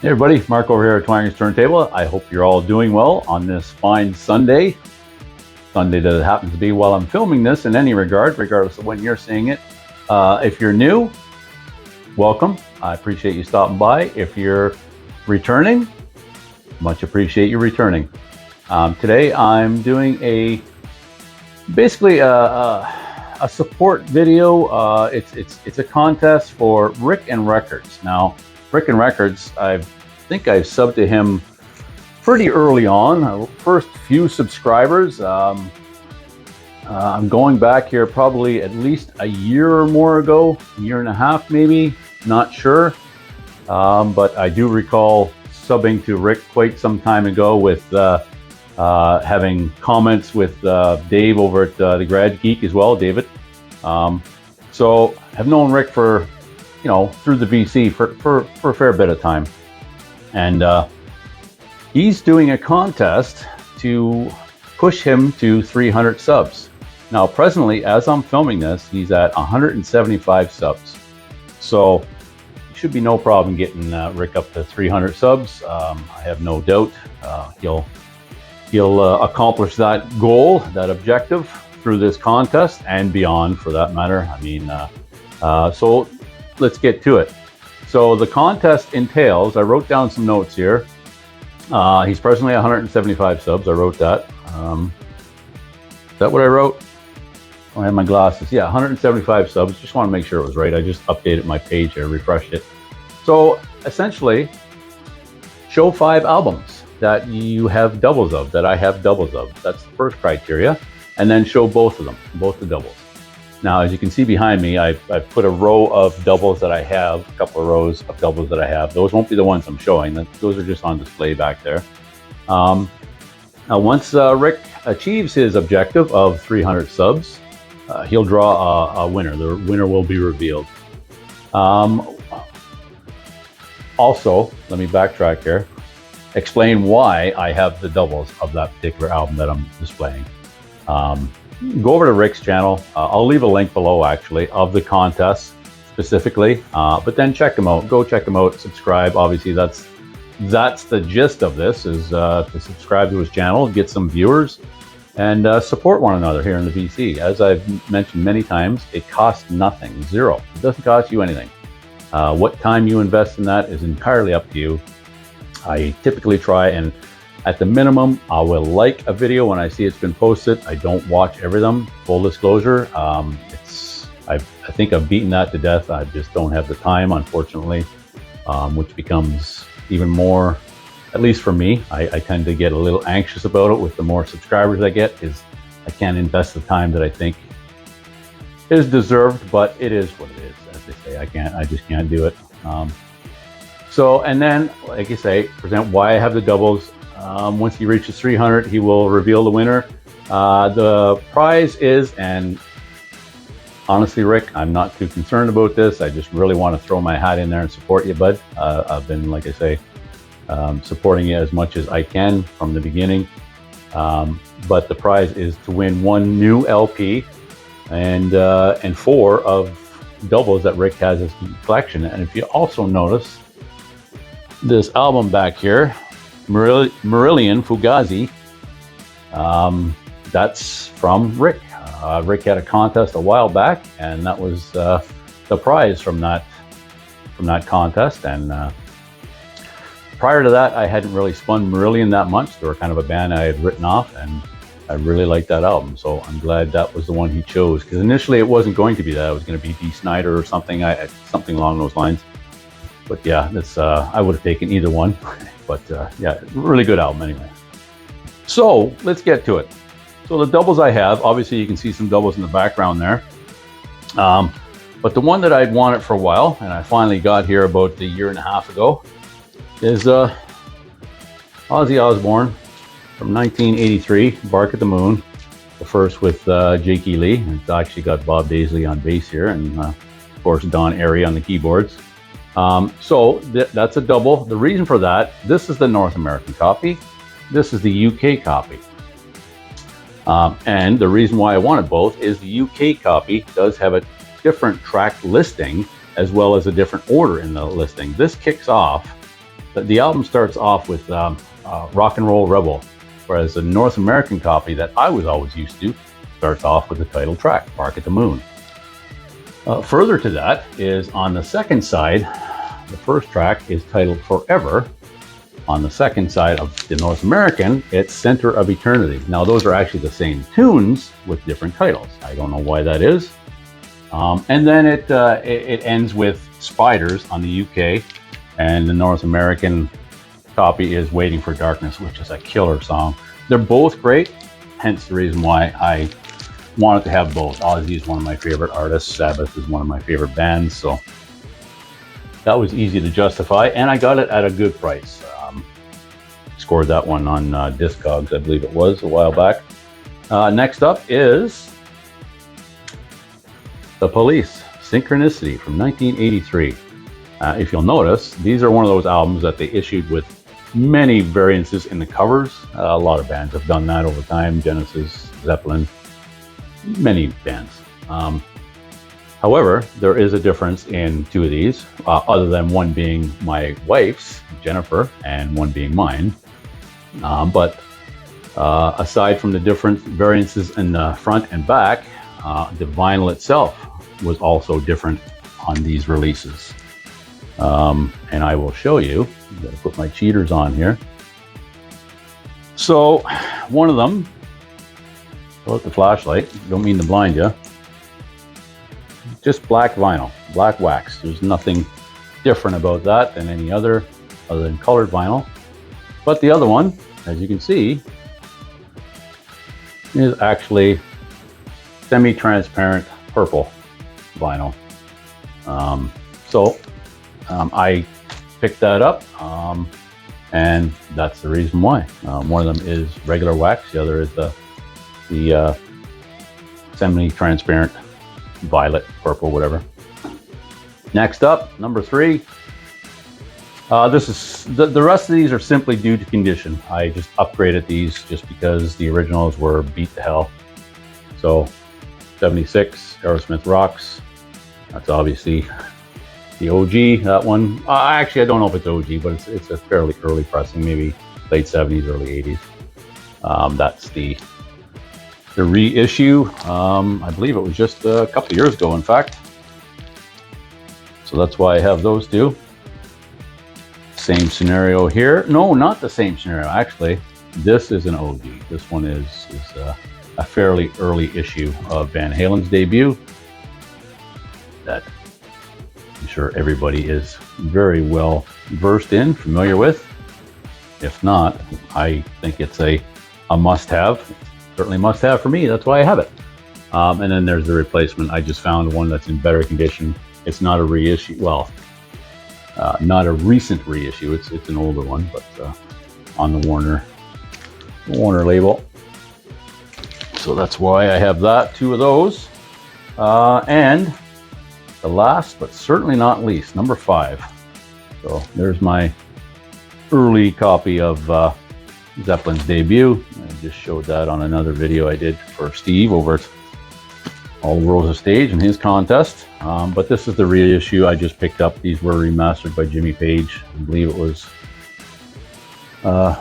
Hey everybody, Mark over here at Twangers Turntable. I hope you're all doing well on this fine Sunday that it happens to be while I'm filming this in any regard, regardless of when you're seeing it. If you're new, welcome. I appreciate you stopping by. If you're returning, much appreciate you returning. Today I'm doing basically a support video. It's a contest for Rick and Records. Now, Rick and Records, I think I subbed to him pretty early on, first few subscribers. I'm going back here probably at least a year or more ago, a year and a half maybe, not sure. But I do recall subbing to Rick quite some time ago with having comments with Dave over at the Grad Geek as well, David. So I've known Rick for, through the VC for a fair bit of time. And he's doing a contest to push him to 300 subs. Now, presently, as I'm filming this, he's at 175 subs. So it should be no problem getting Rick up to 300 subs. I have no doubt he'll accomplish that goal, that objective through this contest and beyond for that matter. I mean, so let's get to it. So the contest entails, I wrote down some notes here. He's presently 175 subs. I wrote that. Is that what I wrote? I have my glasses. Yeah, 175 subs. Just want to make sure it was right. I just updated my page here, refreshed it. So essentially, show 5 albums that you have doubles of, that I have doubles of. That's the first criteria. And then show both of them, both the doubles. Now, as you can see behind me, I've put a row of doubles that I have, a couple of rows of doubles that I have. Those won't be the ones I'm showing. Those are just on display back there. Now, once Rick achieves his objective of 300 subs, he'll draw a winner. The winner will be revealed. Also, let me backtrack here. Explain why I have the doubles of that particular album that I'm displaying. Go over to Rick's channel. I'll leave a link below, actually, of the contest specifically. But then check them out. Go check them out. Subscribe. Obviously, that's the gist of this, is to subscribe to his channel, get some viewers, and support one another here in the VC. As I've mentioned many times, it costs nothing, zero. It doesn't cost you anything. What time you invest in that is entirely up to you. I typically try and, at the minimum, I will like a video when I see it's been posted. I don't watch every of them, full disclosure. I think I've beaten that to death. I just don't have the time, unfortunately, which becomes even more, at least for me, I tend to get a little anxious about it with the more subscribers I get, because I can't invest the time that I think is deserved, but it is what it is, as they say. I just can't do it. So, and then, like I say, present why I have the doubles. Once he reaches 300, he will reveal the winner. The prize is, and honestly, Rick, I'm not too concerned about this. I just really want to throw my hat in there and support you, bud. I've been, like I say, supporting you as much as I can from the beginning. But the prize is to win 1 new LP and 4 of doubles that Rick has as collection. And if you also notice, this album back here, Marillion Fugazi, that's from Rick. Rick had a contest a while back, and that was the prize from that contest. And prior to that, I hadn't really spun Marillion that much. They were kind of a band I had written off, and I really liked that album. So I'm glad that was the one he chose, because initially it wasn't going to be that. It was going to be Dee Snider or something, something along those lines. But yeah, that's I would have taken either one. But yeah, really good album anyway. So let's get to it. So the doubles I have, obviously you can see some doubles in the background there. But the one that I'd wanted for a while, and I finally got here about a year and a half ago, is Ozzy Osbourne from 1983, Bark at the Moon. The first with Jake E. Lee. It's actually got Bob Daisley on bass here, and of course Don Airey on the keyboards. So that's a double. The reason for that, this is the North American copy. This is the UK copy. And the reason why I wanted both is the UK copy does have a different track listing as well as a different order in the listing. This kicks off The album starts off with Rock and Roll Rebel, whereas the North American copy that I was always used to starts off with the title track, Bark at the Moon. Further to that is on the second side, the first track is titled Forever. On the second side of the North American, it's Center of Eternity. Now, those are actually the same tunes with different titles. I don't know why that is. And then it ends with Spiders on the UK, and the North American copy is Waiting for Darkness, which is a killer song. They're both great, hence the reason why I wanted to have both. Ozzy is one of my favorite artists. Sabbath is one of my favorite bands, so that was easy to justify, and I got it at a good price. Scored that one on Discogs, I believe it was, a while back. Next up is The Police, Synchronicity from 1983. If you'll notice, these are one of those albums that they issued with many variances in the covers. A lot of bands have done that over time. Genesis, Zeppelin, many bands. However, there is a difference in two of these, other than one being my wife's, Jennifer, and one being mine. But aside from the different variances in the front and back, the vinyl itself was also different on these releases. And I will show you. I'm going to put my cheaters on here. So one of them, pull out the flashlight, don't mean to blind you, just black vinyl, black wax. There's nothing different about that than any other than colored vinyl. But the other one, as you can see, is actually semi-transparent purple vinyl. I picked that up, and that's the reason why. One of them is regular wax, the other is the semi-transparent violet, purple, whatever. Next up, number 3. This is the rest of these are simply due to condition. I just upgraded these just because the originals were beat to hell. So 76 Aerosmith Rocks. That's obviously the OG. That one, actually, I don't know if it's OG, but it's a fairly early pressing, maybe late 70s, early 80s. That's the reissue. I believe it was just a couple of years ago, in fact. So that's why I have those two. Same scenario here. No, not the same scenario. Actually, this is an OG. This one is a fairly early issue of Van Halen's debut that I'm sure everybody is very well versed in, familiar with. If not, I think it's a must-have. Certainly must-have for me. That's why I have it. And then there's the replacement. I just found one that's in better condition. It's not a reissue. Well, not a recent reissue. It's an older one, but on the Warner label. So that's why I have that. 2 of those. And the last, but certainly not least, number 5. So there's my early copy of Zeppelin's debut. I just showed that on another video I did for Steve over at All the World's a Stage in his contest. But this is the reissue I just picked up. These were remastered by Jimmy Page. I believe it was,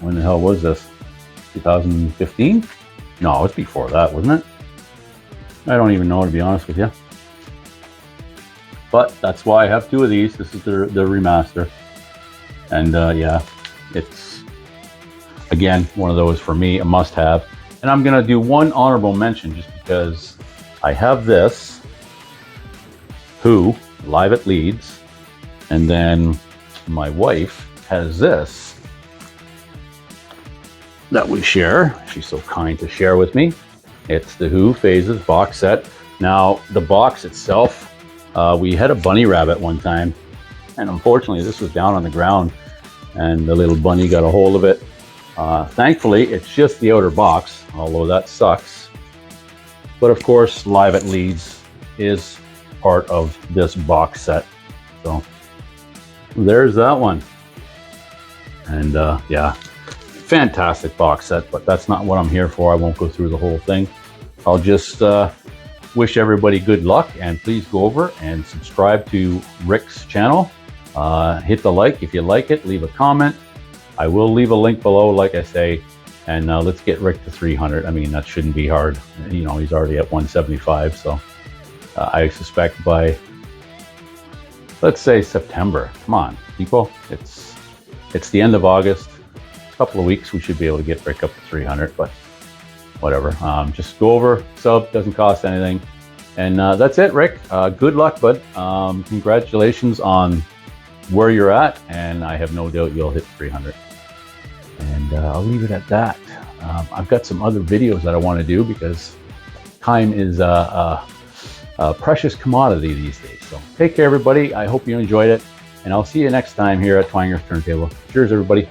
when the hell was this? 2015? No, it's before that, wasn't it? I don't even know, to be honest with you. But that's why I have 2 of these. This is the remaster. And yeah, it's, again, one of those for me, a must-have. And I'm going to do one honorable mention just because I have this Who Live at Leeds, and then my wife has this that we share. She's so kind to share with me. It's the Who Phases box set. Now, the box itself, we had a bunny rabbit one time, and unfortunately this was down on the ground and the little bunny got a hold of it. Thankfully, it's just the outer box, although that sucks. But of course, Live at Leeds is part of this box set. So there's that one. And yeah, fantastic box set, but that's not what I'm here for. I won't go through the whole thing. I'll just wish everybody good luck, and please go over and subscribe to Rick's channel. Hit the like if you like it. Leave a comment. I will leave a link below, like I say. And let's get Rick to 300. I mean, that shouldn't be hard. You know, he's already at 175. So I suspect by, let's say, September. Come on, people. It's the end of August. A couple of weeks, we should be able to get Rick up to 300. But whatever. Just go over, sub. Doesn't cost anything. And that's it, Rick. Good luck, bud. Congratulations on where you're at. And I have no doubt you'll hit 300. And I'll leave it at that. I've got some other videos that I want to do because time is a precious commodity these days. So take care, everybody. I hope you enjoyed it. And I'll see you next time here at Twanger's Turntable. Cheers, everybody.